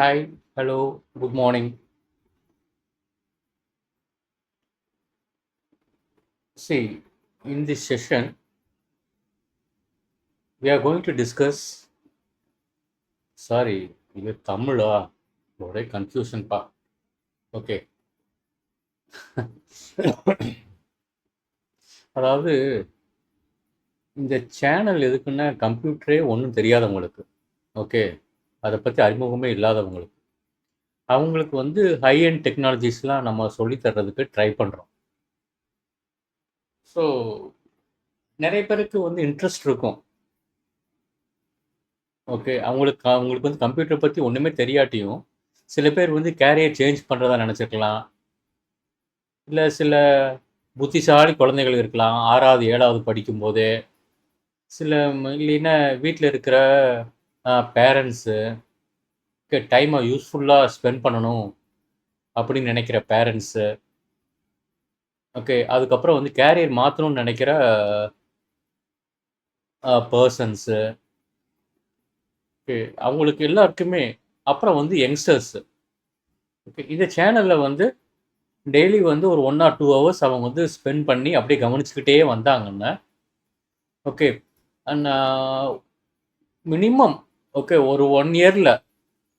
Hi, hello, good morning. See, in this session, we are going to discuss. Sorry, இது தமிழா? ஒரே confusion பா. Okay. அதாவது இந்த channel எதுக்குன்னா கம்ப்யூட்டரே ஒன்றும் தெரியாதவங்களுக்கு. ஓகே. அதை பற்றி அறிமுகமே இல்லாதவங்களுக்கு. அவங்களுக்கு வந்து ஹை அண்ட் டெக்னாலஜிஸ்லாம் நம்ம சொல்லித் தர்றதுக்கு ட்ரை பண்ணுறோம். ஸோ நிறைய பேருக்கு வந்து இன்ட்ரெஸ்ட் இருக்கும். ஓகே. அவங்களுக்கு அவங்களுக்கு வந்து கம்ப்யூட்டர் பத்தி ஒண்ணுமே தெரியாட்டியும், சில பேர் வந்து கேரியர் சேஞ்ச் பண்றதா நெனச்சிருக்கலாம். இல்ல சில புத்திசாலி குழந்தைகள் இருக்கலாம். 6வது, 7வது படிக்கும்போதே. சில இல்லைன்னா வீட்ல இருக்கிற பேரண்ட்ஸு டைம யூஸ்ஃபுல்லா ஸ்பெண்ட் பண்ணணும் அப்படின்னு நெனைக்கிற பேரண்ட்ஸு. ஓகே. அதுக்கப்புறம் வந்து கேரியர் மாத்தணும்னு நெனைக்கிற பெர்சன்ஸு. ஓகே. அவங்களுக்கு எல்லாருக்குமே அப்புறம் வந்து யங்ஸ்டர்ஸ். ஓகே. இந்த சேனல்ல வந்து டெய்லி வந்து ஒரு 1 ஆர் 2 ஹவர்ஸ் அவங்க வந்து ஸ்பெண்ட் பண்ணி அப்படியே கவனிச்சுக்கிட்டே வந்தாங்கன்னா, ஓகே. அண்ட் மினிமம் ஓகே ஒரு 1 இயர்ல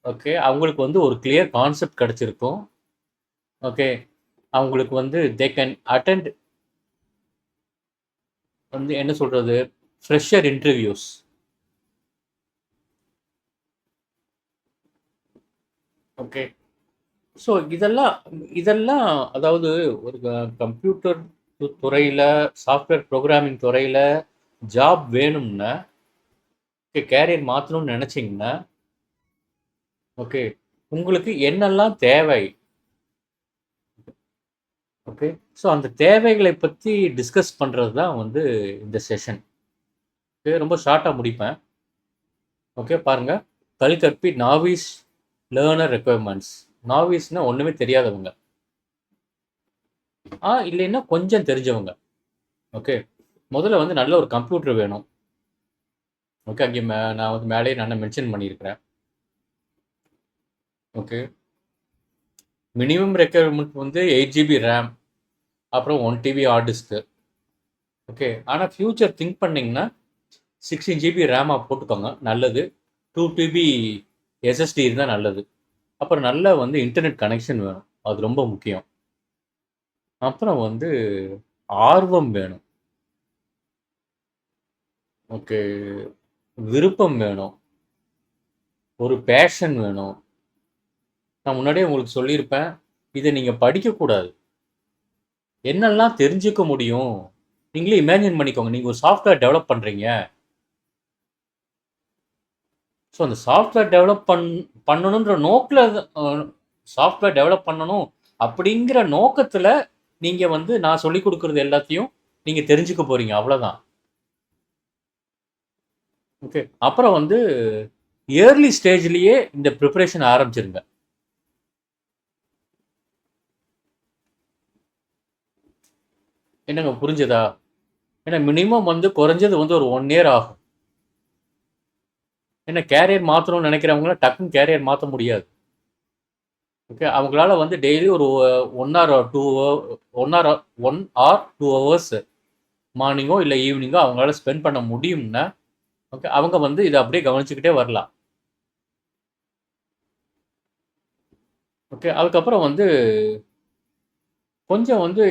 ஓகே அவங்களுக்கு வந்து ஒரு கிளியர் கான்செப்ட் கிடைச்சிருக்கும். ஓகே. அவங்களுக்கு வந்து தே கேன் அட்டெண்ட் வந்து என்ன சொல்றது? Fresher interviews. ஓகே. ஸோ இதெல்லாம் இதெல்லாம் அதாவது ஒரு கம்ப்யூட்டர் துறையில, சாஃப்ட்வேர் புரோகிராமிங் துறையில ஜாப் வேணும்னா, கேரியர் மாத்தணும்னு நெனச்சீங்கன்னா, ஓகே. உங்களுக்கு என்னெல்லாம் தேவை? ஓகே. ஸோ அந்த தேவைகளை பத்தி டிஸ்கஸ் பண்றது தான் வந்து இந்த செஷன். ஓகே. ரொம்ப ஷார்ட்டா முடிப்பேன். ஓகே. பாருங்க. கல்கற்பி நாவிஸ் லேர்னர் ரெக்யர்மெண்ட்ஸ். நாவிஸ்னா ஒண்ணுமே தெரியாதவங்க. இல்லைன்னா கொஞ்சம் தெரிஞ்சவங்க. ஓகே. முதல்ல வந்து நல்ல ஒரு கம்ப்யூட்டர் வேணும். ஓகே. அங்கே நான் வந்து மேலேயே நான் மென்ஷன் பண்ணியிருக்கிறேன். ஓகே. மினிமம் ரெக்யர்மெண்ட் வந்து 8 ஜிபி ரேம், அப்புறம் 1 டிபி ஹார்ட் டிஸ்க். ஓகே. ஆனா ஃபியூச்சர் திங்க் பண்ணீங்கன்னா 16 ஜிபி ரேமா போட்டுக்கோங்க நல்லது. 2 டிபி எஸ்எஸ்டி இருந்தால் நல்லது. அப்புறம் நல்ல வந்து இன்டர்நெட் கனெக்ஷன் வேணும். அது ரொம்ப முக்கியம். அப்புறம் வந்து ஆர்வம் வேணும். ஓகே. விருப்பம் வேணும். ஒரு பேஷன் வேணும். நான் முன்னாடியே உங்களுக்கு சொல்லியிருப்பேன். இதை நீங்க படிக்கக்கூடாது. என்னெல்லாம் தெரிஞ்சுக்க முடியும்? நீங்களே இமேஜின் பண்ணிக்கோங்க. நீங்க ஒரு சாஃப்ட்வேர் டெவலப் பண்றீங்க. ஸோ அந்த சாஃப்ட்வேர் டெவலப் பண்ணணுன்ற நோக்கில் சாஃப்ட்வேர் டெவலப் பண்ணணும் அப்படிங்கிற நோக்கத்தில் நீங்கள் வந்து நான் சொல்லிக் கொடுக்குறது எல்லாத்தையும் நீங்கள் தெரிஞ்சுக்க போறீங்க அவ்வளோதான். ஓகே. அப்புறம் வந்து இயர்லி ஸ்டேஜ்லேயே இந்த ப்ரிப்பரேஷன் ஆரம்பிச்சிருங்க. என்னங்க புரிஞ்சதா? ஏன்னா மினிமம் வந்து குறைஞ்சது வந்து ஒரு 1 இயர் ஆகும். ஏன்னா கேரியர் மாற்றணும்னு நினைக்கிறவங்கள டக்குன்னு கேரியர் மாற்ற முடியாது. ஓகே. அவங்களால வந்து டெய்லி ஒரு 1 ஆர் 2 1 ஆர் 1 ஆர் 2 ஹவர்ஸ் மார்னிங்கோ இல்லை ஈவினிங்கோ அவங்களால ஸ்பெண்ட் பண்ண முடியும்னா ஓகே அவங்க வந்து இதை அப்படியே கவனிச்சுக்கிட்டே வரலாம். ஓகே. அதுக்கப்புறம் வந்து கொஞ்சம் வந்து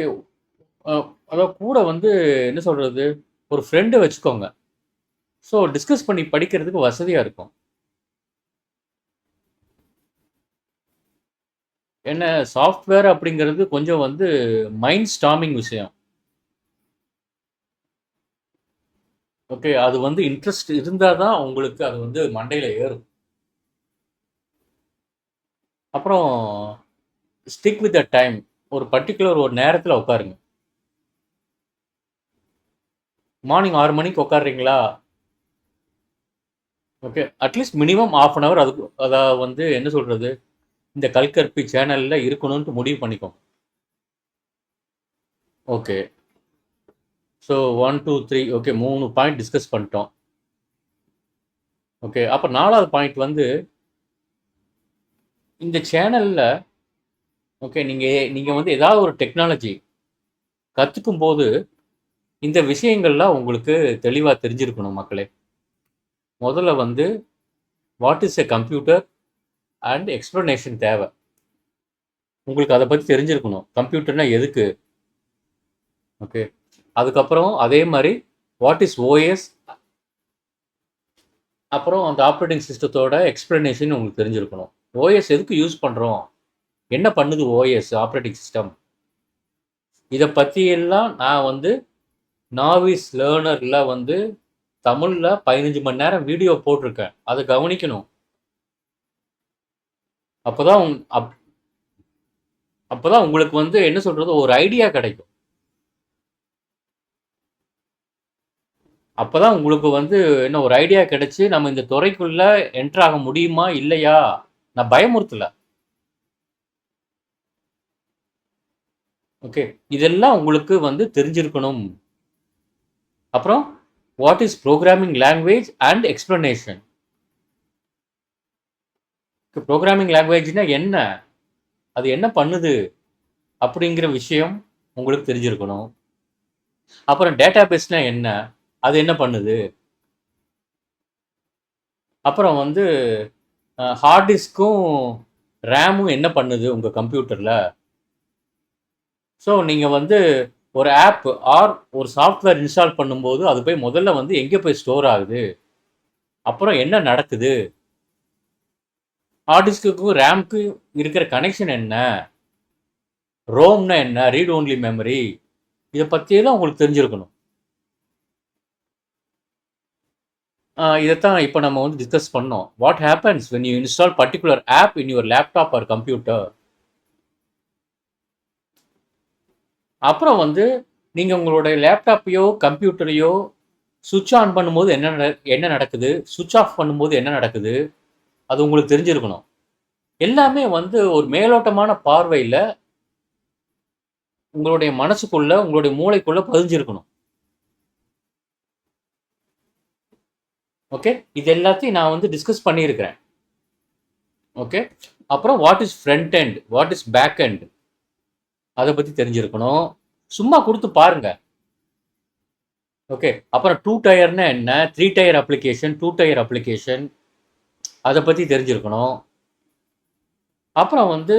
அதாவது கூட வந்து என்ன சொல்றது ஒரு ஃப்ரெண்டு வச்சுக்கோங்க. ஸோ டிஸ்கஸ் பண்ணி படிக்கிறதுக்கு வசதியாக இருக்கும். என்ன சாஃப்ட்வேர் அப்படிங்கிறது கொஞ்சம் வந்து மைண்ட் ஸ்டாமிங் விஷயம். ஓகே. அது வந்து இன்ட்ரெஸ்ட் இருந்தால் தான் உங்களுக்கு அது வந்து மண்டையில் ஏறும். அப்புறம் ஸ்டிக் வித் த டைம். ஒரு பர்டிகுலர் ஒரு நேரத்தில் உட்காருங்க. மார்னிங் 6 மணிக்கு உட்காடுறீங்களா? Okay. At least minimum of an hour அதுக்கு அதாவது வந்து என்ன சொல்கிறது இந்த கல்கற்பி சேனலில் இருக்கணும்னு முடிவு பண்ணிக்கோங்க. Okay. So 1 2 3 okay 3 point discuss பண்ணிட்டோம். ஓகே. அப்போ 4வது பாயிண்ட் வந்து இந்த சேனலில் ஓகே நீங்கள் வந்து ஏதாவது ஒரு டெக்னாலஜி கற்றுக்கும் போது இந்த விஷயங்கள்லாம் உங்களுக்கு தெளிவாக தெரிஞ்சிருக்கணும் மக்களே. முதல்ல வந்து what is a computer and explanation தேவை. உங்களுக்கு அதை பற்றி தெரிஞ்சிருக்கணும். கம்ப்யூட்டர்னா எதுக்கு? ஓகே. அதுக்கப்புறம் அதே மாதிரி வாட் இஸ் ஓஎஸ், அப்புறம் அந்த ஆப்ரேட்டிங் சிஸ்டத்தோட எக்ஸ்ப்ளனேஷன் உங்களுக்கு தெரிஞ்சிருக்கணும். ஓஎஸ் எதுக்கு யூஸ் பண்ணுறோம், என்ன பண்ணுது ஓஎஸ் ஆப்ரேட்டிங் சிஸ்டம், இதை பற்றியெல்லாம் நான் வந்து நாவிஸ் லேர்னரில் வந்து தமிழில் 15 மணி நேரம் வீடியோ போட்டிருக்கேன். அதை கவனிக்கணும். அப்போதான் அப்போதான் உங்களுக்கு வந்து என்ன சொல்கிறது, ஒரு ஐடியா கிடைக்கும். அப்போதான் உங்களுக்கு வந்து என்ன ஒரு ஐடியா கிடைச்சி நம்ம இந்த துறைக்குள்ளே என்ட்ரு ஆக முடியுமா இல்லையா. நான் பயமுறுத்தலை. ஓகே. இதெல்லாம் உங்களுக்கு வந்து தெரிஞ்சிருக்கணும். அப்புறம் what is programming language and explanation. Programming லாங்குவேஜ்னா என்ன, அது என்ன பண்ணுது அப்படிங்கிற விஷயம் உங்களுக்கு தெரிஞ்சிருக்கணும். அப்புறம் டேட்டா பேஸ்னா என்ன, அது என்ன பண்ணுது. அப்புறம் வந்து ஹார்ட் டிஸ்க்கும் ரேமும் என்ன பண்ணுது உங்கள் கம்ப்யூட்டரில். ஸோ நீங்கள் வந்து ஒரு ஆப் ஆர் ஒரு சாஃப்ட்வேர் இன்ஸ்டால் பண்ணும்போது அது போய் முதல்ல வந்து எங்கே போய் ஸ்டோர் ஆகுது, அப்புறம் என்ன நடக்குது, ஹார்ட் டிஸ்க்குக்கும் ரேமுக்கும் இருக்கிற கனெக்ஷன் என்ன, ரோம்னா என்ன, ரீட் ஓன்லி மெமரி, இதை பற்றியெல்லாம் உங்களுக்கு தெரிஞ்சிருக்கணும். இதைத்தான் இப்போ நம்ம வந்து டிஸ்கஸ் பண்ணோம். What happens when you install particular app in your laptop or computer. அப்புறம் வந்து நீங்கள் உங்களுடைய லேப்டாப்பையோ கம்ப்யூட்டரையோ சுவிட்ச் ஆன் பண்ணும்போது என்ன நடக்குது, சுவிட்ச் ஆஃப் பண்ணும்போது என்ன நடக்குது, அது உங்களுக்கு தெரிஞ்சிருக்கணும். எல்லாமே வந்து ஒரு மேலோட்டமான பார்வையில் உங்களுடைய மனசுக்குள்ள, உங்களுடைய மூளைக்குள்ள பதிஞ்சிருக்கணும். ஓகே. இது எல்லாத்தையும் நான் வந்து டிஸ்கஸ் பண்ணியிருக்கிறேன். ஓகே. அப்புறம் what is front end, what is back end, அதை பற்றி தெரிஞ்சிருக்கணும். சும்மா கொடுத்து பாருங்க. ஓகே. அப்புறம் 2 டயர்னா என்ன, 3 டயர் அப்ளிகேஷன், 2 டயர் அப்ளிகேஷன், அதை பற்றி தெரிஞ்சிருக்கணும். அப்புறம் வந்து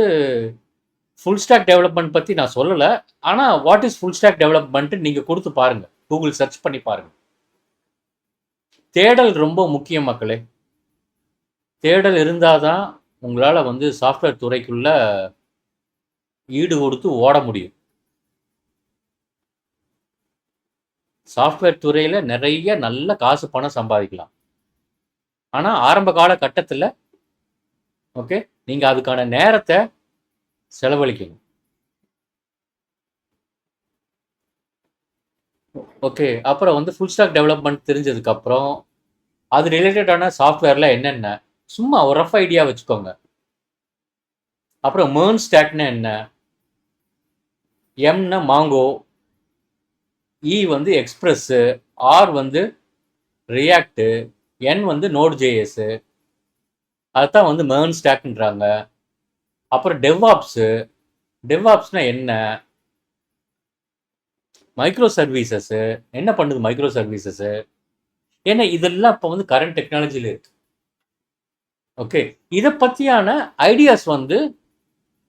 ஃபுல் ஸ்டாக் டெவலப்மெண்ட் பற்றி நான் சொல்லலை. ஆனால் what is full stock development நீங்கள் கொடுத்து பாருங்கள், கூகுள் சர்ச் பண்ணி பாருங்கள். தேடல் ரொம்ப முக்கியம் மக்களே. தேடல் இருந்தால் தான் உங்களால் வந்து சாஃப்ட்வேர் துறைக்குள்ள ஈடு கொடுத்து ஓட முடியும். சாஃப்ட்வேர் துறையில் நிறைய நல்ல காசு பணம் சம்பாதிக்கலாம். ஆனால் ஆரம்ப கால கட்டத்தில் ஓகே நீங்கள் அதுக்கான நேரத்தை செலவழிக்கணும். ஓகே. அப்புறம் வந்து ஃபுல் ஸ்டாக் டெவலப்மெண்ட் தெரிஞ்சதுக்கப்புறம் அது ரிலேட்டடான சாஃப்ட்வேரில் என்னென்ன, சும்மா ஒரு ரஃப் ஐடியா வச்சுக்கோங்க. அப்புறம் மெர்ன் ஸ்டாக்னா என்ன, எம்னா மாங்கோ, இ வந்து எக்ஸ்பிரஸ்ஸு, ஆர் வந்து ரியாக்டு, என் வந்து நோட் ஜேஎஸ், அதுதான் வந்து மெர்ன் ஸ்டாக்ன்றாங்க. அப்புறம் டெவ்ஆப்ஸு, டெவ்ஆப்ஸ்னா என்ன, மைக்ரோ சர்வீசஸ்ஸு என்ன பண்ணுது, மைக்ரோ சர்வீசஸ்ஸு, ஏன்னா இதெல்லாம் இப்போ வந்து கரண்ட் டெக்னாலஜியில் இருக்கு. ஓகே. இதை பற்றியான ஐடியாஸ் வந்து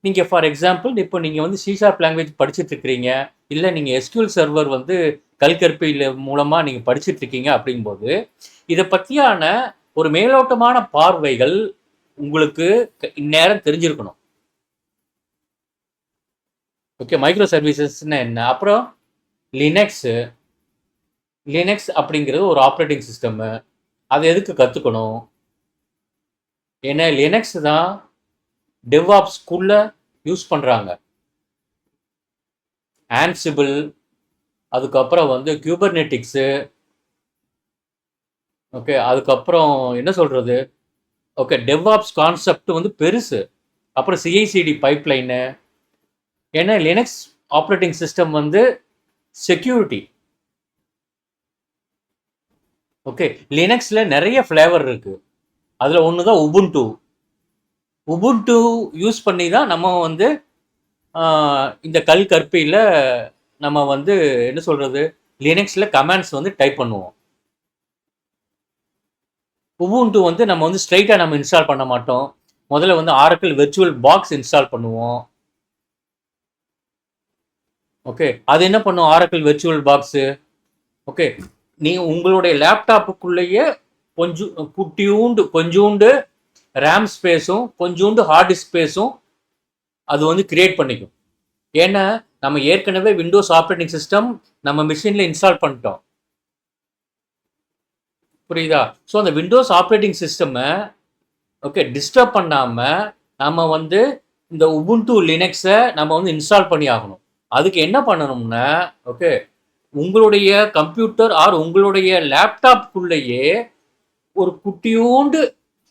நீங்கள் ஃபார் எக்ஸாம்பிள் இப்போ நீங்கள் வந்து C# லாங்குவேஜ் படிச்சுட்டு இருக்கிறீங்க, இல்லை நீங்கள் SQL சர்வர் வந்து கல்கற்பியில் மூலமாக நீங்கள் படிச்சுட்டு இருக்கீங்க. அப்படிங்கும்போது இதை பற்றியான ஒரு மேலோட்டமான பார்வைகள் உங்களுக்கு இந்நேரம் தெரிஞ்சிருக்கணும். ஓகே. மைக்ரோ சர்வீசஸ்னா என்ன, அப்புறம் லினக்ஸ் அப்படிங்கிறது ஒரு ஆப்ரேட்டிங் சிஸ்டமு, அதை எதுக்கு கற்றுக்கணும், ஏன்னா லினக்ஸ் தான் டெவ்ஆப்ஸ்குள்ள யூஸ் பண்ணுறாங்க. ஆன்சிபிள், அதுக்கப்புறம் வந்து குபர்நெட்டிக்ஸு, ஓகே. அதுக்கப்புறம் என்ன சொல்கிறது, ஓகே டெவ்ஆப்ஸ் கான்செப்ட் வந்து பெருசு. அப்புறம் சிஐசிடி பைப்லைனு, ஏன்னா லினக்ஸ் ஆப்ரேட்டிங் சிஸ்டம் வந்து செக்யூரிட்டி. ஓகே. லினக்ஸில் நிறைய ஃப்ளேவர் இருக்குது. அதில் ஒன்று தான் உபுண்டு. உபுண்டு யூஸ் பண்ணி தான் நம்ம வந்து இந்த கல் கற்பியில் நம்ம வந்து என்ன சொல்கிறது, லினக்ஸில் கமாண்ட்ஸ் வந்து டைப் பண்ணுவோம். உபுண்டு வந்து நம்ம வந்து ஸ்ட்ரைட்டாக நம்ம இன்ஸ்டால் பண்ண மாட்டோம். முதல்ல வந்து ஆரக்கிள் வெர்ச்சுவல் பாக்ஸ் இன்ஸ்டால் பண்ணுவோம். ஓகே, அது என்ன பண்ணும் ஆரக்கிள் வெர்ச்சுவல் பாக்ஸு? ஓகே, உங்களுடைய லேப்டாப்புக்குள்ளேயே கொஞ்சோண்டு ரேம் ஸ்பேஸும் கொஞ்சோண்டு ஹார்ட் டிஸ்க் ஸ்பேஸும் அது வந்து கிரியேட் பண்ணிக்கும். ஏன்னா நம்ம ஏற்கனவே விண்டோஸ் ஆப்ரேட்டிங் சிஸ்டம் நம்ம மிஷினில் இன்ஸ்டால் பண்ணிட்டோம். புரியுதா? ஸோ அந்த விண்டோஸ் ஆப்ரேட்டிங் சிஸ்டமை ஓகே டிஸ்டர்ப் பண்ணாமல் நம்ம வந்து இந்த உபுண்டு லினக்ஸை நம்ம வந்து இன்ஸ்டால் பண்ணி ஆகணும். அதுக்கு என்ன பண்ணணும்னா ஓகே, உங்களுடைய கம்ப்யூட்டர் ஆர் உங்களுடைய லேப்டாப்புக்குள்ளேயே ஒரு குட்டியூண்டு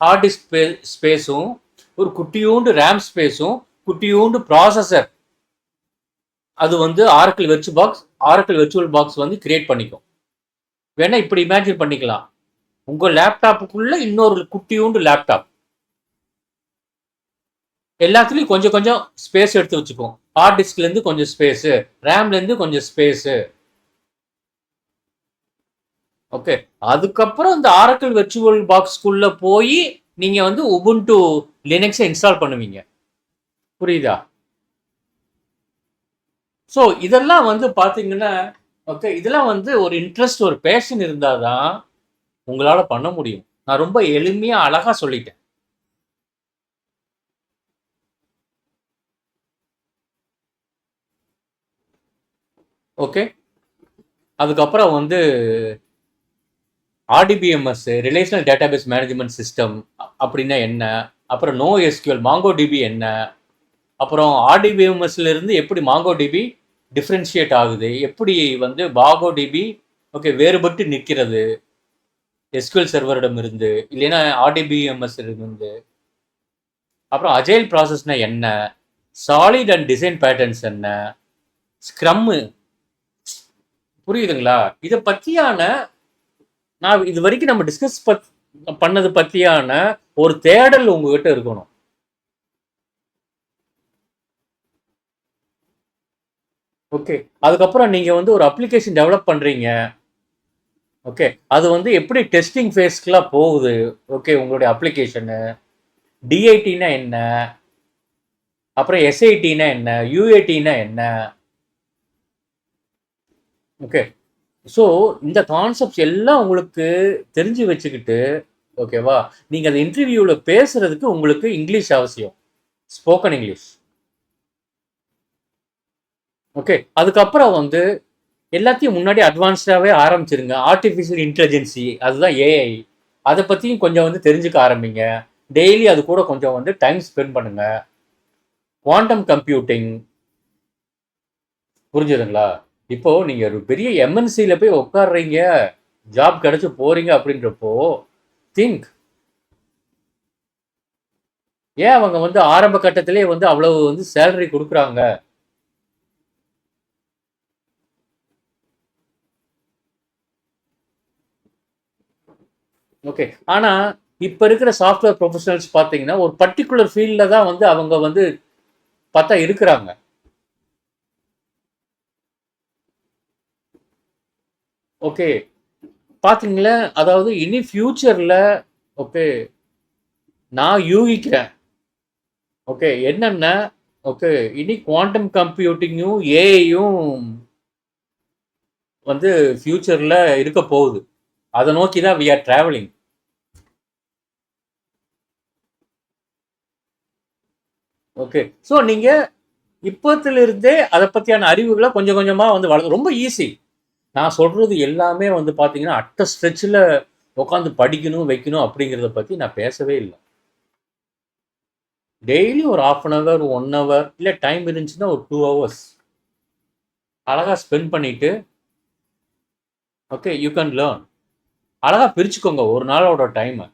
ஹார்ட் டிஸ்க் ஸ்பேஸும் ஒரு குட்டியூண்டு ரேம் ஸ்பேஸும் குட்டியூண்டு ப்ராசஸர் அது வந்து ஆரக்கிள் வெர்ச்சுவல் பாக்ஸ் வந்து கிரியேட் பண்ணிக்கும். வேணா இப்படி இமேஜின் பண்ணிக்கலாம், உங்க லேப்டாப்புக்குள்ள இன்னொரு குட்டியூண்டு லேப்டாப் எல்லாத்துலேயும் கொஞ்சம் கொஞ்சம் ஸ்பேஸ் எடுத்து வச்சுக்கும். ஹார்ட் டிஸ்க்லேருந்து கொஞ்சம் ஸ்பேஸு, ரேம்லேருந்து கொஞ்சம் ஸ்பேஸு. ஓகே, அதுக்கப்புறம் இந்த ஆரக்கிள் வெர்ச்சுவல் பாக்ஸ்க்குள்ளே போய் நீங்கள் வந்து உபுண்டு லினக்ஸை இன்ஸ்டால் பண்ணுவீங்க. புரியுதா? ஸோ இதெல்லாம் வந்து பார்த்தீங்கன்னா ஓகே, இதெல்லாம் வந்து ஒரு இன்ட்ரெஸ்ட் ஒரு பேஷன் இருந்தால் தான் உங்களால் பண்ண முடியும். நான் ரொம்ப எளிமையாக அழகாக சொல்லிட்டேன். ஓகே, அதுக்கப்புறம் வந்து RDBMS relational database management system அப்படின்னா என்ன, அப்புறம் நோ எஸ்கியூஎல் மாங்கோ டிபி என்ன, அப்புறம் ஆர்டிபிஎம்எஸ்ல இருந்து எப்படி மாங்கோ டிபி டிஃப்ரென்ஷியேட் ஆகுது, எப்படி வந்து மாங்கோ டிபி ஓகே வேறுபட்டு நிற்கிறது எஸ்கியூஎல் சர்வரிடம் இருந்து இல்லைன்னா ஆர்டிபிஎம்எஸ் இருந்து, அப்புறம் அஜைல் ப்ராசஸ்னா என்ன, சாலிட் அண்ட் டிசைன் பேட்டர்ன்ஸ் என்ன, ஸ்க்ரம்மு, புரியுதுங்களா? இதை பற்றியான நான் இது வரைக்கும் நம்ம டிஸ்கஸ் பண்ணது பற்றியான ஒரு தேடல் உங்ககிட்ட இருக்கணும். ஓகே, அதுக்கப்புறம் நீங்கள் வந்து ஒரு அப்ளிகேஷன் டெவலப் பண்ணுறீங்க. ஓகே, அது வந்து எப்படி டெஸ்டிங் ஃபேஸ்க்குலாம் போகுது. ஓகே, உங்களுடைய அப்ளிகேஷனு டிஐடினா என்ன, அப்புறம் எஸ்ஐடினா என்ன, யூஏடினா என்ன. ஓகே, ஸோ இந்த கான்செப்ட்ஸ் எல்லாம் உங்களுக்கு தெரிஞ்சு வச்சுக்கிட்டு ஓகேவா, நீங்கள் அந்த இன்டர்வியூவில் பேசுறதுக்கு உங்களுக்கு இங்கிலீஷ் அவசியம், ஸ்போக்கன் இங்கிலீஷ். ஓகே, அதுக்கப்புறம் வந்து எல்லாத்தையும் முன்னாடி அட்வான்ஸ்டாகவே ஆரம்பிச்சிருங்க. ஆர்டிஃபிஷியல் இன்டெலிஜென்சி அதுதான் ஏஐ, அதை பற்றியும் கொஞ்சம் வந்து தெரிஞ்சுக்க ஆரம்பிங்க. டெய்லி அது கூட கொஞ்சம் வந்து டைம் ஸ்பெண்ட் பண்ணுங்க. குவாண்டம் கம்ப்யூட்டிங், புரிஞ்சுதுங்களா? இப்போ நீங்க ஒரு பெரிய எம்என்சியில் போய் உட்காடுறீங்க, ஜாப் கிடைச்சி போறீங்க அப்படின்றப்போ திங்க், ஏன் அவங்க வந்து ஆரம்ப கட்டத்திலே வந்து அவ்வளவு வந்து சேலரி கொடுக்குறாங்க? ஓகே, ஆனா இப்ப இருக்கிற சாஃப்ட்வேர் ப்ரொஃபஷனல்ஸ் பார்த்தீங்கன்னா ஒரு பர்டிகுலர் ஃபீல்டில் தான் வந்து அவங்க வந்து பார்த்தா இருக்கிறாங்க. ஓகே, பார்த்தீங்களா? அதாவது இனி ஃபியூச்சரில் ஓகே நான் யூகிக்கிறேன் ஓகே என்னன்னா ஓகே இனி குவாண்டம் கம்ப்யூட்டிங்கும் ஏஐயும் வந்து ஃபியூச்சரில் இருக்க போகுது. அதை நோக்கி தான் we are traveling. Okay, so நீங்கள் இப்போத்திலிருந்தே அதை பற்றியான அறிவுகளை கொஞ்சம் கொஞ்சமாக வந்து வளர்ந்து ரொம்ப ஈஸி. நான் சொல்கிறது எல்லாமே வந்து பார்த்தீங்கன்னா அட்ட ஸ்ட்ரெச்சில் உட்காந்து படிக்கணும் வைக்கணும் அப்படிங்கிறத பற்றி நான் பேசவே இல்லை. டெய்லி ஒரு 1/2 hour 1 hour இல்லை டைம் இருந்துச்சுன்னா ஒரு 2 hours அழகாக ஸ்பெண்ட் பண்ணிவிட்டு ஓகே யூ கேன் லேர்ன். அழகாக பிரிச்சுக்கோங்க ஒரு நாளோட டைமை.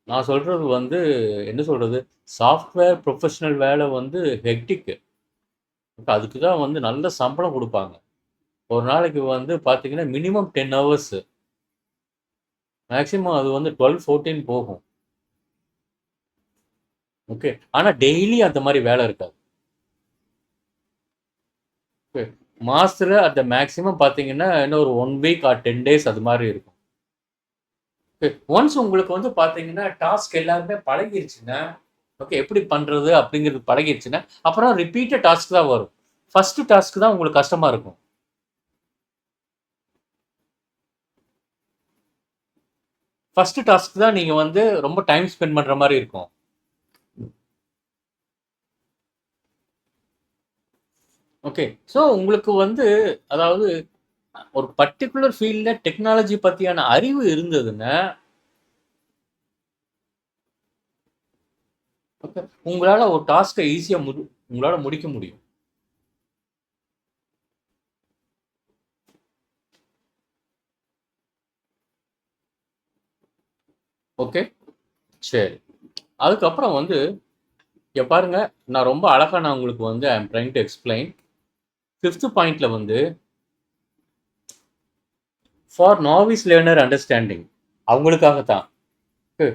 நான் சொல்கிறது வந்து என்ன சொல்கிறது, சாஃப்ட்வேர் ப்ரொஃபஷனல் வேலை வந்து ஹெக்டிக்கு. அதுக்கு தான் வந்து நல்ல சம்பளம் கொடுப்பாங்க. ஒரு நாளைக்கு வந்து பார்த்தீங்கன்னா மினிமம் 10 hours மேக்ஸிமம் அது வந்து 12, 14 போகும். ஓகே. ஆனா டெய்லி அந்த மாரி வேலை இருக்காது. ஓகே. மாசத்துல அந்த மேக்ஸிமம் பார்த்தீங்கன்னா, இன்னும் ஒரு 1 வீக் ஆர் 10 டேஸ் அது மாரி இருக்கும். ஓகே. ஒன்ஸ் உங்களுக்கு வந்து பார்த்தீங்கன்னா, டாஸ்க் எல்லாமே பழகிருச்சுன்னா, ஓகே எப்படி பண்றது அப்படிங்கிறது பழகிருச்சுன்னா, அப்புறம் ரிப்பீட்டட் டாஸ்க் தான் வரும். ஃபர்ஸ்ட் டாஸ்க் தான் உங்களுக்கு கஷ்டமா இருக்கும். ஃபர்ஸ்ட் டாஸ்க் தான் நீங்க வந்து ரொம்ப டைம் ஸ்பெண்ட் பண்ற மாரி இருக்கும். ஓகே. ஸோ உங்களுக்கு வந்து அதாவது ஒரு பர்ட்டிகுலர் ஃபீல்ட்ல டெக்னாலஜி பத்தியான அறிவு இருந்ததுன்னா, ஓகே, உங்களால ஒரு டாஸ்க்க ஈஸியா உங்களால முடிக்க முடியும். ஓகே. சரி. அதுக்கப்புறம் வந்து இங்க பாருங்க, நான் ரொம்ப அழகா நான் உங்களுக்கு வந்து I am trying to explain. 5த் பாயிண்ட்ல வந்து ஃபார் நாவிஸ் லேர்னர் அண்டர்ஸ்டாண்டிங் அவங்களுக்காக தான். ஓகே.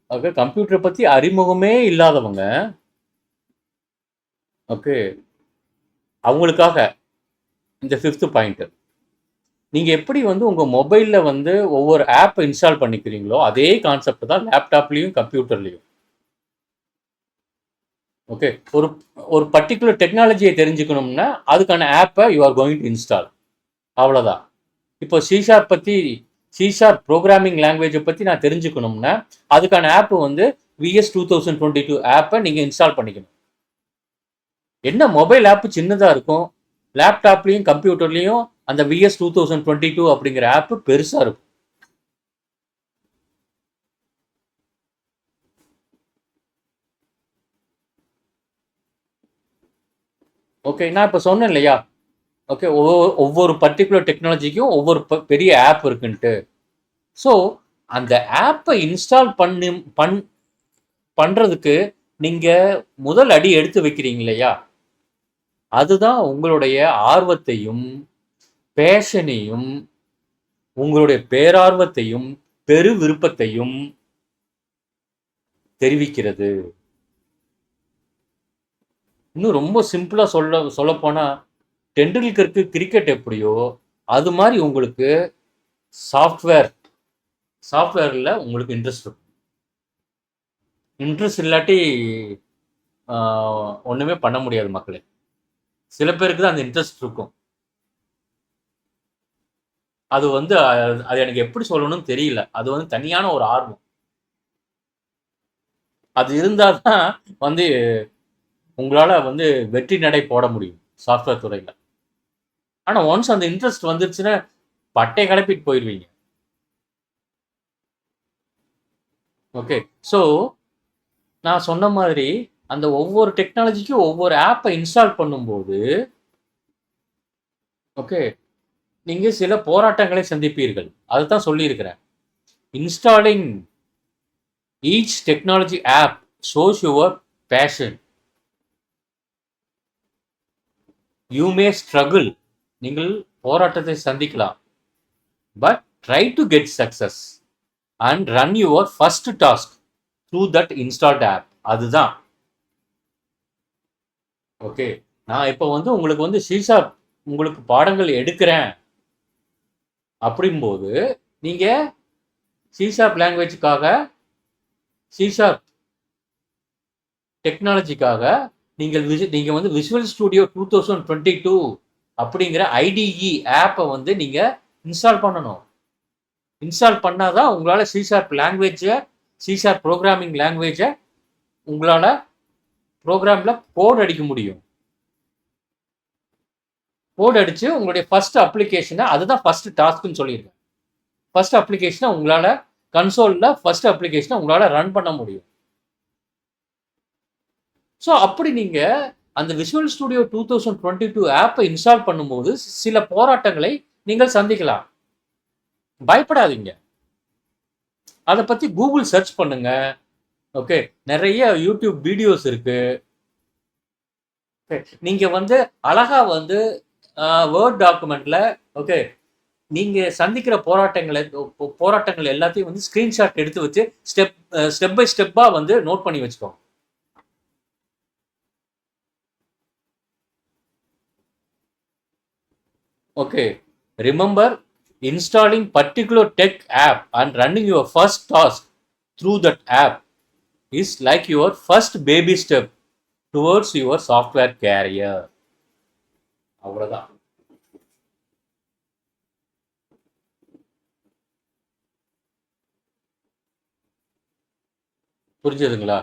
ஓகே. கம்ப்யூட்டர் பத்தி அறிமுகமே இல்லாதவங்க, ஓகே, அவங்களுக்காக இந்த 5த் பாயிண்ட். நீங்க எப்படி வந்து உங்க மொபைல்ல வந்து ஒவ்வொரு ஆப் இன்ஸ்டால் பண்ணிக்கிறீங்களோ, அதே கான்செப்ட் தான் லேப்டாப்லயும், கம்ப்யூட்டர்லயும். ஓகே. ஒரு ஒரு பர்ட்டிகுலர் டெக்னாலஜியை தெரிஞ்சுக்கணும்னா, அதுக்கான ஆப்ப you are going to install. அவ்வளோதான். இப்போ சி ஷார்ப் பத்தி சி ஷார்ப் ப்ரோக்ராமிங் லாங்குவேஜை பத்தி நான் தெரிஞ்சுக்கணும்னா, அதுக்கான ஆப் வந்து விஎஸ் 2022 ஆப்பை நீங்க இன்ஸ்டால் பண்ணிக்கணும். என்ன மொபைல் ஆப் சின்னதா இருக்கும், லேப்டாப்லயும் கம்ப்யூட்டர்லயும் அந்த விஎஸ் 2022 அப்படிங்கிற ஆப் பெருசா இருக்கும். ஓகே. நான் இப்போ சொன்னேன் இல்லையா, ஓகே, ஒவ்வொரு பர்ட்டிகுலர் டெக்னாலஜிக்கும் ஒவ்வொரு பெரிய ஆப் இருக்குன்ட்டு. ஸோ அந்த ஆப்பை இன்ஸ்டால் பண்றதுக்கு நீங்க முதல் அடி எடுத்து வைக்கிறீங்க இல்லையா, அதுதான் உங்களுடைய ஆர்வத்தையும் பேஷனையும் உங்களுடைய பேரார்வத்தையும் பெரு விருப்பத்தையும் தெரிவிக்கிறது. இன்னும் ரொம்ப சிம்பிளா சொல்ல போனா, டெண்டுல்கருக்கு கிரிக்கெட் எப்படியோ அது மாதிரி உங்களுக்கு சாஃப்ட்வேர் சாஃப்ட்வேர்ல உங்களுக்கு இன்ட்ரெஸ்ட் இருக்கும். இன்ட்ரெஸ்ட் இல்லாட்டி ஒண்ணுமே பண்ண முடியாது மக்களே. சில பேருக்கு தான் அந்த இன்ட்ரெஸ்ட் இருக்கும். அது வந்து அது எனக்கு எப்படி சொல்லணும்னு தெரியல. அது வந்து தனியான ஒரு ஆர்வம். அது இருந்தா தான் வந்து உங்களால வந்து வெற்றி நடை போட முடியும் சாஃப்ட்வேர் துறையில. ஆனா ஒன்ஸ் அந்த இன்ட்ரெஸ்ட் வந்துருச்சுன்னா பட்டை கிளப்பிட்டு போயிடுவீங்க. ஓகே. ஸோ நான் சொன்ன மாதிரி அந்த ஒவ்வொரு டெக்னாலஜிக்கும் ஒவ்வொரு ஆப்பை இன்ஸ்டால் பண்ணும்போது, ஓகே, நீங்க சில போராட்டங்களை சந்திப்பீர்கள். அதுதான் சொல்லியிருக்கிறேன். Installing each technology app shows your passion. You may struggle. நீங்கள் போராட்டத்தை சந்திக்கலாம். But try to get success and run your first task through that installed app. அதுதான். ஓகே. நான் இப்போ வந்து உங்களுக்கு வந்து ஷீஷாப் உங்களுக்கு பாடங்கள் எடுக்கிறேன் அப்படிங்கும்போது, நீங்க ஷீஷாப் லாங்குவேஜுக்காக, ஷீஷாப் டெக்னாலஜிக்காக நீங்க வந்து விஷுவல் ஸ்டுடியோ 2022 அப்படிங்கிற ஐடிஇ ஆப்பை வந்து நீங்க இன்ஸ்டால் பண்ணணும். இன்ஸ்டால் பண்ணாதான் உங்களால ஷீஷார்ப் லாங்குவேஜை, ஷீஷார்ப் ப்ரோக்ராமிங் லாங்குவேஜை உங்களால ப்ரோக்ராம்ல கோட் அடிக்க முடியும். கோட் அடிச்சு உங்களுடைய ஃபர்ஸ்ட் அப்ளிகேஷனை, அதுதான் ஃபர்ஸ்ட் டாஸ்க்னு சொல்லியிருக்கேன். ஃபர்ஸ்ட் அப்ளிகேஷனை உங்களால கன்சோல்ல ஃபர்ஸ்ட் அப்ளிகேஷனை உங்களால ரன் பண்ண முடியும். ஸோ அப்படி நீங்க அந்த விஷுவல் ஸ்டுடியோ 2022 ஆப்பை இன்ஸ்டால் பண்ணும்போது சில போராட்டங்களை நீங்கள் சந்திக்கலாம். பயப்படாதீங்க. அதை பத்தி கூகுள் சர்ச் பண்ணுங்க. ஓகே. நிறைய யூடியூப் வீடியோஸ் இருக்கு. நீங்க வந்து அழகா வந்து வேர்ட் டாக்குமெண்ட்ல, ஓகே, நீங்க சந்திக்கிற போராட்டங்கள் எல்லாத்தையும் வந்து ஸ்கிரீன்ஷாட் எடுத்து வச்சு ஸ்டெப் பை ஸ்டெப்பா வந்து நோட் பண்ணி வச்சுக்கோங்க. Okay. Remember, installing particular tech app and running your first task through that app is like your first baby step towards your software career. அவ்வளவுதான். புரிஞ்சதுங்களா?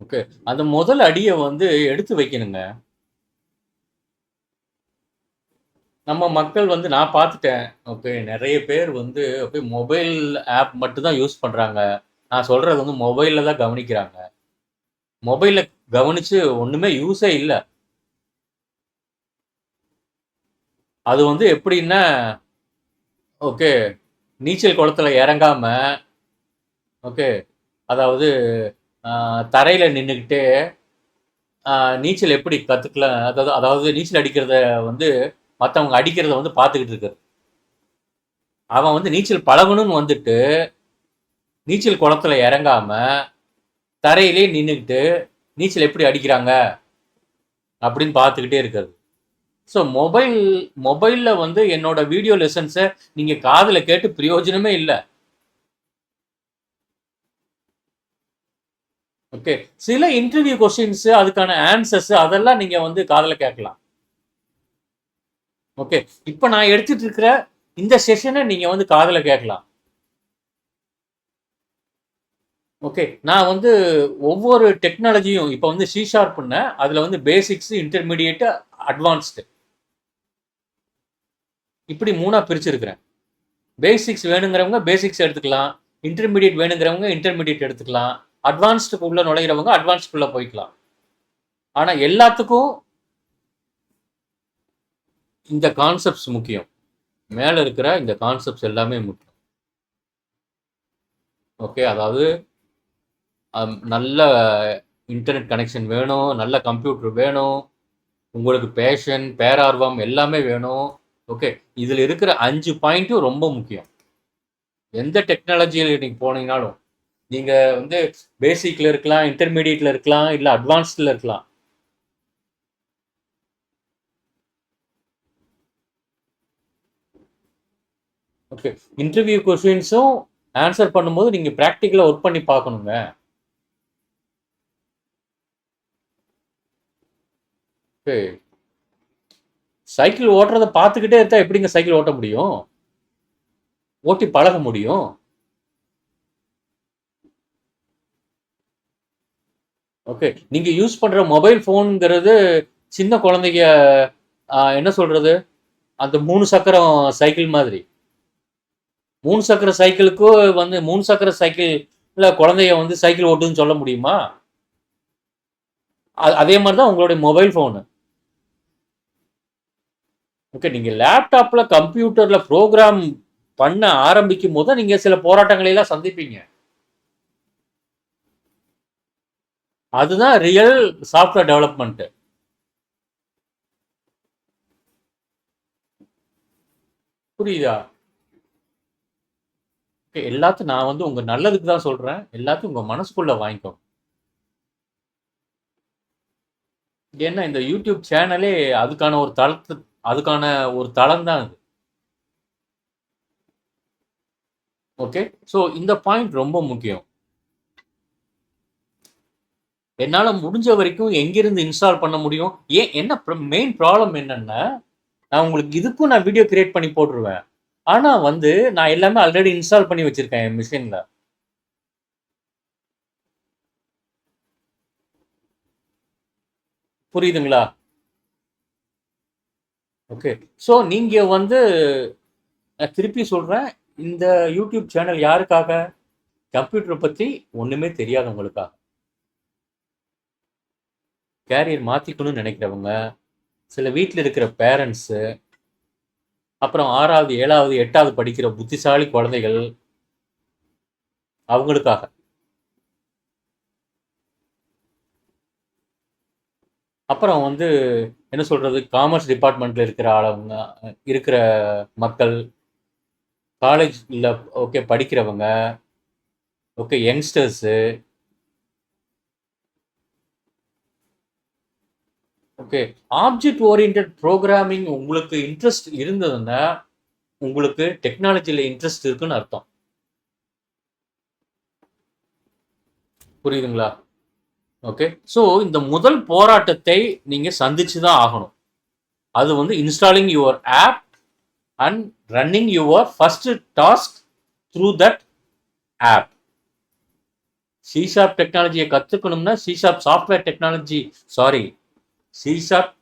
ஓகே. அந்த முதல் அடியை வந்து எடுத்து வைக்கணுங்க. நம்ம மக்கள் வந்து நான் பார்த்துட்டேன். ஓகே. நிறைய பேர் வந்து அப்படியே மொபைல் ஆப் மட்டும் தான் யூஸ் பண்றாங்க. நான் சொல்றது வந்து மொபைல்ல தான் கவனிக்கிறாங்க. மொபைல்ல கவனிச்சு ஒண்ணுமே யூஸே இல்ல. அது வந்து எப்படின்னா, ஓகே, நீச்சல் குளத்துல இறங்காம, ஓகே, அதாவது தரையில நின்றுக்கிட்டே நீச்சல் எப்படி கத்துக்கலாம், அதாவது அதாவது நீச்சல் அடிக்கிறத வந்து மற்றவங்க அடிக்கிறத வந்து பார்த்துக்கிட்டு இருக்காரு. அவன் வந்து நீச்சல் பழகணும்னு வந்துட்டு நீச்சல் குளத்துல இறங்காம தரையிலே நின்றுக்கிட்டு நீச்சல் எப்படி அடிக்கிறாங்க அப்படின்னு பார்த்துக்கிட்டே இருக்காரு. ஸோ மொபைலில் வந்து என்னோட வீடியோ லெசன்ஸை நீங்கள் காதில் கேட்டு பிரயோஜனமே இல்லை. ஓகே. சில இன்டர்வியூ கொஸ்டின்ஸ், அதுக்கான ஆன்சர்ஸ் அதெல்லாம் நீங்கள் வந்து காதில் கேட்கலாம். ஓகே. இப்போ நான் எடுத்துட்டு இருக்கிற இந்த செஷனை நீங்கள் வந்து காதில் கேட்கலாம். ஓகே. நான் வந்து ஒவ்வொரு டெக்னாலஜியும் இப்போ வந்து சி ஷார்ப்னு அதில் வந்து பேசிக்ஸ், இன்டர்மீடியேட், அட்வான்ஸ்டு இப்படி 3ஆ பிரிச்சிருக்கிறேன். பேசிக்ஸ் வேணுங்கிறவங்க பேசிக்ஸ் எடுத்துக்கலாம், இன்டர்மீடியேட் வேணுங்கிறவங்க இன்டர்மீடியேட் எடுத்துக்கலாம், அட்வான்ஸ்டுக்குள்ள நுழைகிறவங்க அட்வான்ஸ்டுக்குள்ள போய்க்கலாம். ஆனால் எல்லாத்துக்கும் இந்த கான்செப்ட்ஸ் முக்கியம். மேலே இருக்கிற இந்த கான்செப்ட்ஸ் எல்லாமே முக்கியம். ஓகே. அதாவது நல்ல இன்டர்நெட் கனெக்ஷன் வேணும், நல்ல கம்ப்யூட்டர் வேணும், உங்களுக்கு பேஷன், பேரார்வம் எல்லாமே வேணும். ஓகே. இதில் இருக்கிற 5 பாயிண்ட்டும் ரொம்ப முக்கியம். எந்த டெக்னாலஜியில் நீங்கள் போனீங்கனாலும் நீங்கள் வந்து பேசிக்கில் இருக்கலாம், இன்டர்மீடியட்டில் இருக்கலாம், இல்லை அட்வான்ஸ்டில் இருக்கலாம். ஓகே. இன்டர்வியூ கொஸ்டின்ஸும் ஆன்சர் பண்ணும்போது நீங்கள் ப்ராக்டிக்கலாக ஒர்க் பண்ணி பார்க்கணுங்க. ஓகே. சைக்கிள் ஓட்டுறதை பார்த்துக்கிட்டே இருந்தா எப்படிங்க சைக்கிள் ஓட்ட முடியும்? ஓட்டி பழக முடியும்? ஓகே. நீங்க யூஸ் பண்ற மொபைல் ஃபோனுங்கிறது சின்ன குழந்தைங்க என்ன சொல்றது, அந்த 3 சக்கரம் சைக்கிள் மாதிரி. 3 சக்கர சைக்கிளுக்கு வந்து 3 சக்கர சைக்கிள்ல குழந்தைய வந்து சைக்கிள் ஓட்டுன்னு சொல்ல முடியுமா? அதே மாதிரி தான் உங்களுடைய மொபைல் ஃபோனு. ஓகே. நீங்க லேப்டாப்ல, கம்ப்யூட்டர்ல ப்ரோக்ராம் பண்ண ஆரம்பிக்கும் போது நீங்க சில போராட்டங்களை எல்லாம் சந்திப்பீங்க. அதுதான் ரியல் சாஃப்ட்வேர் டெவலப்மெண்ட். புரியுதா? எல்லாத்தையும் நான் வந்து உங்க நல்லதுக்கு தான் சொல்றேன். எல்லாத்தையும் உங்க மனசுக்குள்ள வாங்கிக்கோங்க. ஏன்னா இந்த யூடியூப் சேனலே அதுக்கான ஒரு தளம் தான் அது. ஓகே. ஸோ இந்த பாயிண்ட் ரொம்ப முக்கியம். என்னால் முடிஞ்ச வரைக்கும் எங்கிருந்து இன்ஸ்டால் பண்ண முடியும், என்ன மெயின் ப்ராப்ளம் என்னன்னா, நான் உங்களுக்கு இதுக்கும் நான் வீடியோ கிரியேட் பண்ணி போட்டுருவேன். ஆனால் வந்து நான் எல்லாமே ஆல்ரெடி இன்ஸ்டால் பண்ணி வச்சிருக்கேன் என் மிஷினில். புரியுதுங்களா? ஓகே. ஸோ நீங்கள் வந்து திருப்பி சொல்கிறேன், இந்த யூடியூப் சேனல் யாருக்காக? கம்ப்யூட்டரை பற்றி ஒன்றுமே தெரியாதவங்களுக்காக, கேரியர் மாற்றிக்கணும்னு நினைக்கிறவங்க, சில வீட்டில் இருக்கிற பேரண்ட்ஸு, அப்புறம் 6வது 7வது 8வது படிக்கிற புத்திசாலி குழந்தைகள், அவங்களுக்காக. அப்புறம் வந்து என்ன சொல்றது, காமர்ஸ் டிபார்ட்மெண்ட்ல இருக்கிற ஆளவங்க, இருக்கிற மக்கள், காலேஜ்ல ஓகே படிக்கிறவங்க, okay youngsters, okay object oriented programming உங்களுக்கு இன்ட்ரெஸ்ட் இருந்ததுன்னா உங்களுக்கு டெக்னாலஜியில் இன்ட்ரெஸ்ட் இருக்குன்னு அர்த்தம். புரியுதுங்களா? ஓகே. ஸோ இந்த முதல் போராட்டத்தை நீங்க சந்திச்சு தான் ஆகணும். அது வந்து installing your app and running your first task through that app. C sharp டெக்னாலஜியை கற்றுக்கணும்னா C sharp software technology, sorry, C sharp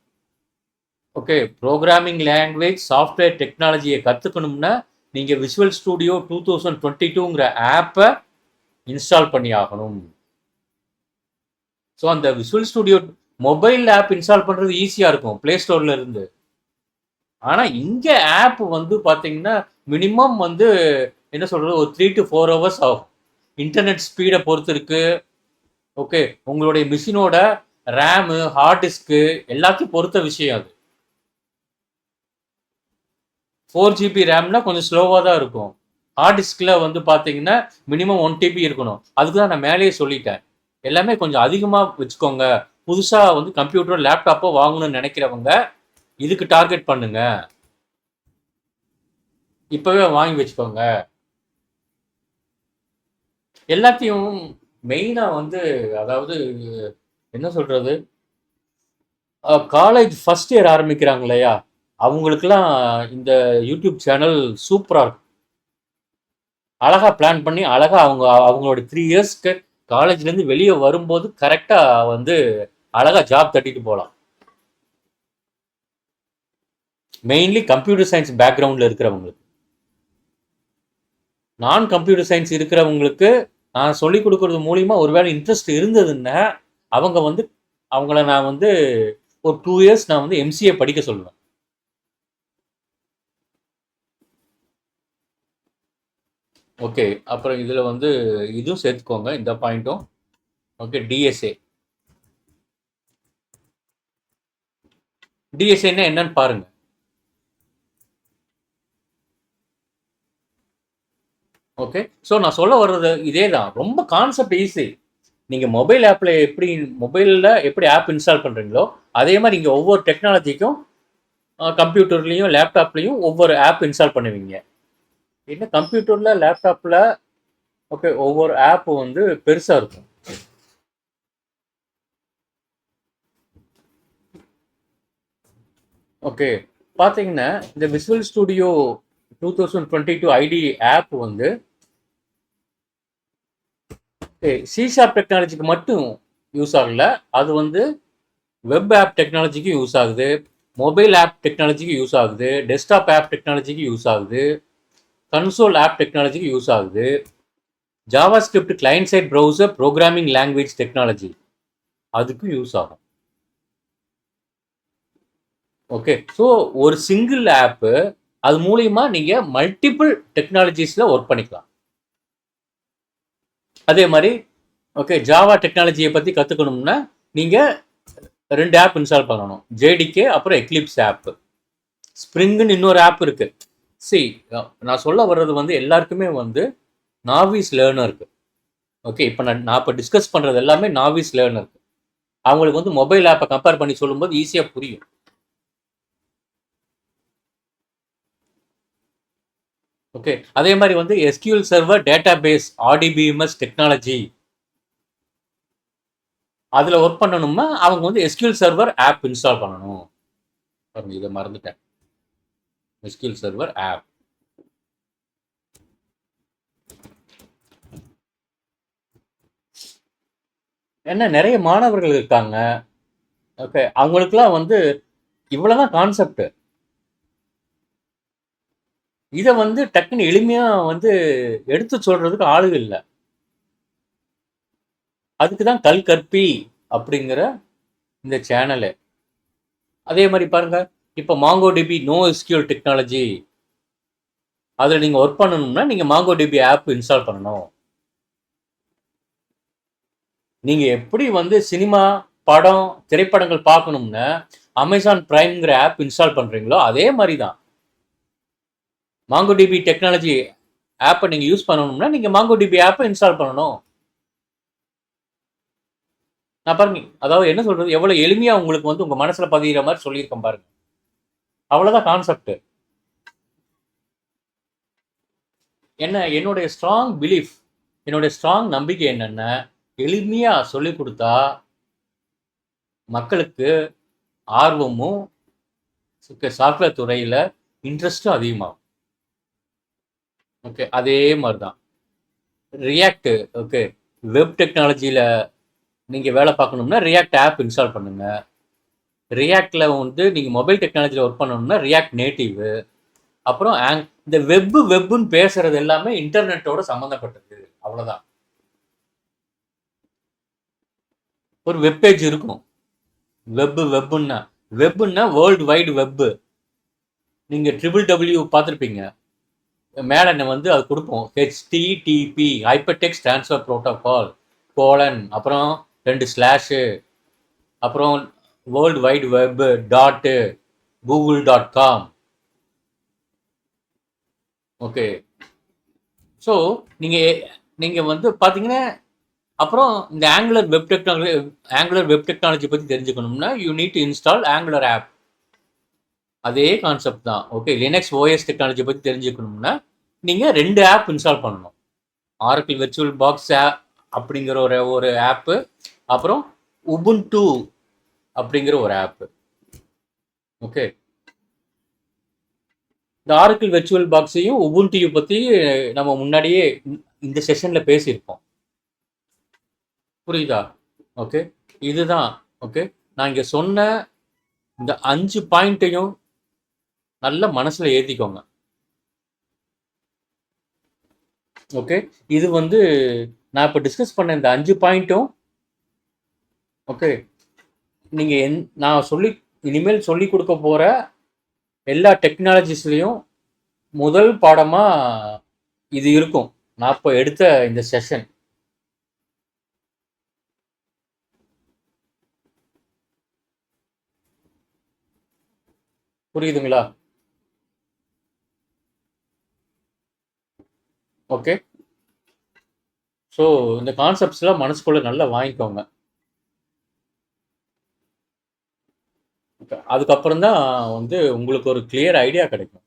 okay programming language software டெக்னாலஜியை கற்றுக்கணும்னா நீங்கள் விஷுவல் ஸ்டூடியோ 2022ங்கிற ஆப்பை இன்ஸ்டால் பண்ணி ஆகணும். ஸோ அந்த visual studio mobile app install பண்ணுறது ஈஸியாக இருக்கும் ப்ளே ஸ்டோரில் இருந்து. ஆனால் இங்கே ஆப் வந்து பார்த்தீங்கன்னா மினிமம் வந்து என்ன சொல்கிறது, ஒரு 3 to 4 hours ஆகும். இன்டர்நெட் ஸ்பீடை பொறுத்து இருக்கு. ஓகே, உங்களுடைய மிஷினோட ரேமு, ஹார்ட் டிஸ்க்கு எல்லாத்தையும் பொறுத்த விஷயம் அது. 4 GB ரேம்னா கொஞ்சம் ஸ்லோவாக தான் இருக்கும். ஹார்ட் டிஸ்கில் வந்து பார்த்தீங்கன்னா மினிமம் 1 TB இருக்கணும். அதுக்கு தான் நான் மேலேயே சொல்லிட்டேன், எல்லாமே கொஞ்சம் அதிகமாக வச்சுக்கோங்க. புதுசாக வந்து கம்ப்யூட்டர் லேப்டாப்போ வாங்கணும்னு நினைக்கிறவங்க இதுக்கு டார்கெட் பண்ணுங்க, இப்போவே வாங்கி வச்சுக்கோங்க. எல்லாத்தையும் மெயினாக வந்து அதாவது என்ன சொல்கிறது, காலேஜ் ஃபஸ்ட் இயர் ஆரம்பிக்கிறாங்க இல்லையா, அவங்களுக்கெல்லாம் இந்த யூடியூப் சேனல் சூப்பராக இருக்கும். அழகாக பிளான் பண்ணி அழகாக அவங்களோட 3 இயர்ஸ்க்கு காலேஜ்லேருந்து வெளியே வரும்போது கரெக்டாக வந்து அழகாக ஜாப் தட்டிட்டு போகலாம். மெயின்லி கம்ப்யூட்டர் சயின்ஸ் பேக்ரவுண்டில் இருக்கிறவங்களுக்கு. நான் கம்ப்யூட்டர் சயின்ஸ் இருக்கிறவங்களுக்கு நான் சொல்லிக் கொடுக்கறது மூலிமா ஒருவேளை இன்ட்ரெஸ்ட் இருந்ததுன்னா அவங்க வந்து அவங்கள நான் வந்து ஒரு 2 இயர்ஸ் நான் வந்து எம்சிஏ படிக்க சொல்லுவேன். ஓகே, அப்புறம் இதில் வந்து இதுவும் சேர்த்துக்கோங்க, இந்த பாயிண்ட்டும். Okay, DSA. டிஎஸ்ஏன்னா என்னன்னு பாருங்க. ஓகே, ஸோ நான் சொல்ல வர்றது இதே தான், ரொம்ப கான்செப்ட் ஈஸி. நீங்கள் மொபைல் ஆப்பில் மொபைலில் எப்படி ஆப் இன்ஸ்டால் பண்ணுறீங்களோ அதே மாதிரி இங்கே ஒவ்வொரு டெக்னாலஜிக்கும் கம்ப்யூட்டர்லேயும் லேப்டாப்லேயும் ஒவ்வொரு ஆப் இன்ஸ்டால் பண்ணுவீங்க. என்ன கம்ப்யூட்டரில் லேப்டாப்பில் ஓகே ஒவ்வொரு ஆப் வந்து பெருசாக இருக்கும். ஓகே, பார்த்தீங்கன்னா இந்த விஷுவல் ஸ்டுடியோ 2022 ஐடி ஆப் வந்து சிஷார்ப் டெக்னாலஜிக்கு மட்டும் யூஸ் ஆகல, அது வந்து வெப் ஆப் டெக்னாலஜிக்கு யூஸ் ஆகுது, மொபைல் ஆப் டெக்னாலஜிக்கு யூஸ் ஆகுது, டெஸ்க்டாப் ஆப் டெக்னாலஜிக்கு யூஸ் ஆகுது, கன்சோல் ஆப் டெக்னாலஜிக்கு யூஸ் ஆகுது, JavaScript client side browser programming language technology அதுக்கு யூஸ் ஆகும். ஓகே, ஸோ ஒரு சிங்கிள் ஆப்பு அது மூலியமா நீங்க மல்டிபிள் டெக்னாலஜிஸ்ல ஒர்க் பண்ணிக்கலாம். அதே மாதிரி ஓகே ஜாவா டெக்னாலஜியை பற்றி கற்றுக்கணும்னா நீங்கள் 2 ஆப் இன்ஸ்டால் பண்ணணும், ஜேடிகே அப்புறம் எக்லிப்ஸ் ஆப். ஸ்ப்ரிங்குன்னு இன்னொரு ஆப் இருக்கு. நான் சொல்ல வர்றது வந்து எல்லாருக்குமே வந்து நாவிஸ் லேர்னருக்கு. ஓகே, இப்போ நான் இப்போ டிஸ்கஸ் பண்ணுறது எல்லாமே நாவிஸ் லேர்னருக்கு. அவங்களுக்கு வந்து மொபைல் ஆப்பை கம்பேர் பண்ணி சொல்லும்போது ஈஸியாக புரியும். ஓகே, அதே மாதிரி வந்து SQL server database RDBMS technology அதில் ஒர்க் பண்ணணும்னா அவங்க வந்து எஸ்கியூஎல் சர்வர் ஆப் இன்ஸ்டால் பண்ணணும். இதை மறந்துட்டேன், எஸ்கியூஎல் சர்வர் ஆப். என்ன நிறைய மாணவர்கள் இருக்காங்க, ஓகே அவங்களுக்குலாம் வந்து இவ்வளோதான் கான்செப்ட். இதை வந்து டக்குன்னு எளிமையாக வந்து எடுத்து சொல்றதுக்கு ஆளுகள் இல்லை. அதுக்கு தான் கல் கற்பி அப்படிங்கிற இந்த சேனலு. அதே மாதிரி பாருங்க, இப்போ Mongo DB no SQL technology அதில் நீங்கள் ஒர்க் பண்ணணும்னா நீங்கள் மாங்கோ டிபி ஆப் இன்ஸ்டால் பண்ணணும். நீங்கள் எப்படி வந்து சினிமா படம் திரைப்படங்கள் பார்க்கணும்னா அமேசான் பிரைம்ங்கிற ஆப் இன்ஸ்டால் பண்ணுறீங்களோ அதே மாதிரி தான். மாங்கோடிபி டெக்னாலஜி ஆப்பை நீங்கள் யூஸ் பண்ணணும்னா நீங்கள் மாங்கோடிபி ஆப்பை இன்ஸ்டால் பண்ணணும். நான் பாருங்க, அதாவது என்ன சொல்றது, எவ்வளோ எளிமையாக உங்களுக்கு வந்து உங்கள் மனசில் பதிகிற மாதிரி சொல்லியிருக்கேன் பாருங்க. அவ்வளோதான் கான்செப்ட். என்னுடைய ஸ்ட்ராங் பிலீஃப், என்னுடைய ஸ்ட்ராங் நம்பிக்கை என்னென்ன, எளிமையாக சொல்லி கொடுத்தா மக்களுக்கு ஆர்வமும் சாஃப்ட்வேர் துறையில் இன்ட்ரெஸ்ட்டும் அதிகமாகும். ஓகே, அதே மாதிரி தான் ரியாக்ட். ஓகே, வெப் டெக்னாலஜியில் நீங்கள் வேலை பார்க்கணும்னா ரியாக்ட் ஆப் இன்ஸ்டால் பண்ணுங்கள். ரியாக்டில் வந்து நீங்கள் மொபைல் டெக்னாலஜியில் ஒர்க் பண்ணணும்னா ரியாக்ட் நேட்டிவ். அப்புறம் இந்த வெப்புன்னு பேசுறது எல்லாமே இன்டர்நெட்டோட சம்மந்தப்பட்டது. அவ்வளோதான். ஒரு வெப்பேஜ் இருக்கும். வெப்புன்னா வேர்ல்டு வைடு வெப்பு. நீங்கள் www பார்த்துருப்பீங்க. மேலே வந்து அது கொடுப்போம், HTTP hyper text transfer protocol colon, அப்புறம் 2 ஸ்லாஷு, அப்புறம் world wide web dot google.com. Okay, so நீங்கள் வந்து பார்த்தீங்கன்னா, அப்புறம் இந்த ஆங்குலர் வெப் டெக்னாலஜி பற்றி தெரிஞ்சுக்கணும்னா you need to install angular app. அதே கான்செப்ட் தான். ஓகே, லினக்ஸ் ஓஎஸ் டெக்னாலஜி பற்றி தெரிஞ்சுக்கணும்னா நீங்கள் 2 ஆப் இன்ஸ்டால் பண்ணணும். ஆரக்கிள் வெர்ச்சுவல் பாக்ஸ் அப்படிங்கிற ஒரு ஆப்பு, அப்புறம் உபுண்டு அப்படிங்கிற ஒரு ஆப்பு. ஓகே, இந்த ஆரக்கிள் வெர்ச்சுவல் பாக்ஸையும் உபுண்டுவையும் பற்றி நம்ம முன்னாடியே இந்த செஷனில் பேசியிருப்போம். புரியுதா? ஓகே, இதுதான். ஓகே, நான் இங்கே சொன்ன இந்த 5 பாயிண்ட்டையும் நல்ல மனசில் ஏற்றிக்கோங்க. ஓகே, இது வந்து நான் இப்போ டிஸ்கஸ் பண்ண இந்த 5 பாயிண்ட்டும் ஓகே, நீங்கள் நான் இனிமேல் சொல்லி கொடுக்க போகிற எல்லா டெக்னாலஜிஸ்லேயும் முதல் பாடமாக இது இருக்கும். நான் இப்போ எடுத்த இந்த செஷன். புரியுதுங்களா? ஓகே, ஸோ இந்த கான்செப்ட்ஸ்லாம் மனசுக்குள்ளே நல்லா வாங்கிக்கோங்க. அதுக்கப்புறம் தான் வந்து உங்களுக்கு ஒரு கிளியர் ஐடியா கிடைக்கும்.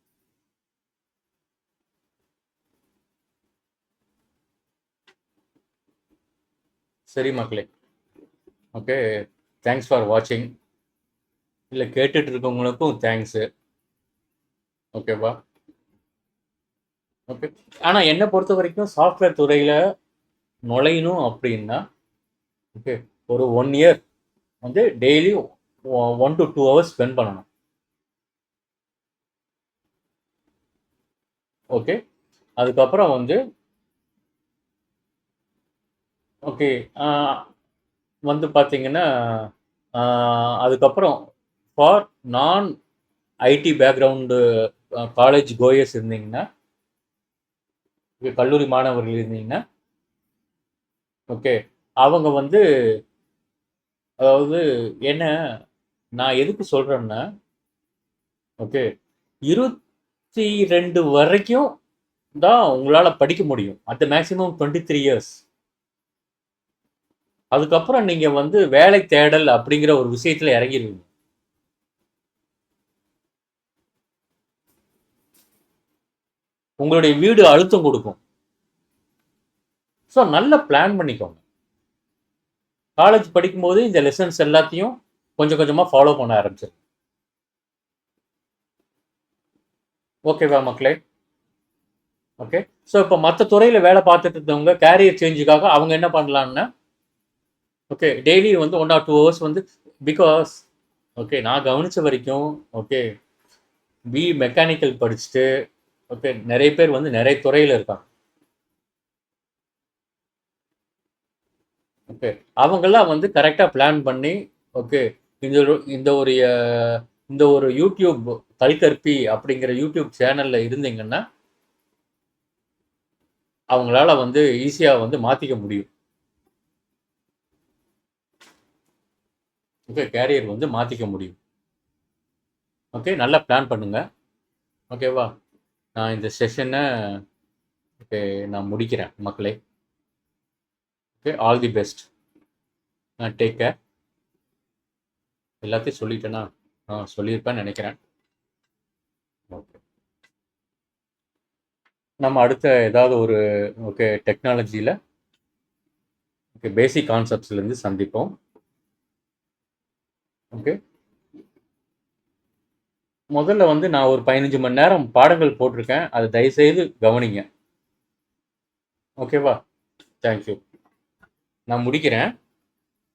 சரி மக்களே, ஓகே, தேங்க்ஸ் ஃபார் வாட்சிங். இல்லை கேட்டுட்டு இருக்கவங்களுக்கும் தேங்க்ஸு. ஓகேவா? ஓகே, ஆனால் என்னை பொறுத்த வரைக்கும் சாஃப்ட்வேர் துறையில் நுழையணும் அப்படின்னா ஓகே, ஒரு 1 இயர் வந்து டெய்லி 1 to 2 hours ஸ்பெண்ட் பண்ணணும். ஓகே, அதுக்கப்புறம் வந்து ஓகே வந்து பார்த்தீங்கன்னா அதுக்கப்புறம் ஃபார் நான் ஐடி பேக்ரவுண்டு காலேஜ் கோயர்ஸ் இருந்தீங்கன்னா, கல்லூரி மாணவர்கள் இருந்தீங்கன்னா ஓகே, அவங்க வந்து அதாவது என்ன நான் எதுக்கு சொல்கிறேன்னா ஓகே, 22 வரைக்கும் தான் உங்களால் படிக்க முடியும். At maximum 23 years. அதுக்கப்புறம் நீங்கள் வந்து வேலை தேடல் அப்படிங்கிற ஒரு விஷயத்தில் இறங்கிடுவீங்க. உங்களுடைய வீடு அழுத்தம் கொடுக்கும். ஸோ நல்லா பிளான் பண்ணிக்கோங்க. காலேஜ் படிக்கும்போது இந்த லெசன்ஸ் எல்லாத்தையும் கொஞ்சம் கொஞ்சமாக ஃபாலோ பண்ண ஆரம்பிச்சிரு. ஓகேவா மக்களே? ஓகே, ஸோ இப்போ மற்ற துறையில் வேலை பார்த்துட்டு இருந்தவங்க கேரியர் சேஞ்சுக்காக அவங்க என்ன பண்ணலான்னா ஓகே, டெய்லி வந்து 1 or 2 hours வந்து பிகாஸ் ஓகே, நான் கவனித்த வரைக்கும் ஓகே, மெக்கானிக்கல் படிச்சுட்டு ஓகே நிறைய பேர் வந்து நிறைய துறையில் இருக்காங்க. ஓகே, அவங்கெல்லாம் வந்து கரெக்டாக பிளான் பண்ணி ஓகே இந்த ஒரு யூடியூப் கைகற்பி அப்படிங்கிற யூடியூப் சேனலில் இருந்தீங்கன்னா அவங்களால வந்து ஈஸியாக வந்து மாற்றிக்க முடியும். ஓகே, கேரியர் வந்து மாற்றிக்க முடியும். ஓகே, நல்லா பிளான் பண்ணுங்கள். ஓகேவா? நான் இந்த செஷனை ஓகே நான் முடிக்கிறேன் மக்களே. Okay, all the best. Take care. எல்லாத்தையும் சொல்லிட்டேன்னா சொல்லியிருப்பேன்னு நினைக்கிறேன். ஓகே, நம்ம அடுத்த ஏதாவது ஒரு ஓகே டெக்னாலஜியில் ஓகே பேசிக் கான்செப்ட்ஸ்லேருந்து சந்திப்போம். ஓகே, முதல்ல வந்து நான் ஒரு 15 மணி நேரம் பாடங்கள் போட்டிருக்கேன். அதை தயவுசெய்து கவனிங்க. ஓகேவா? தேங்க்யூ. நான் முடிக்கிறேன்.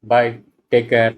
பாய். Take care.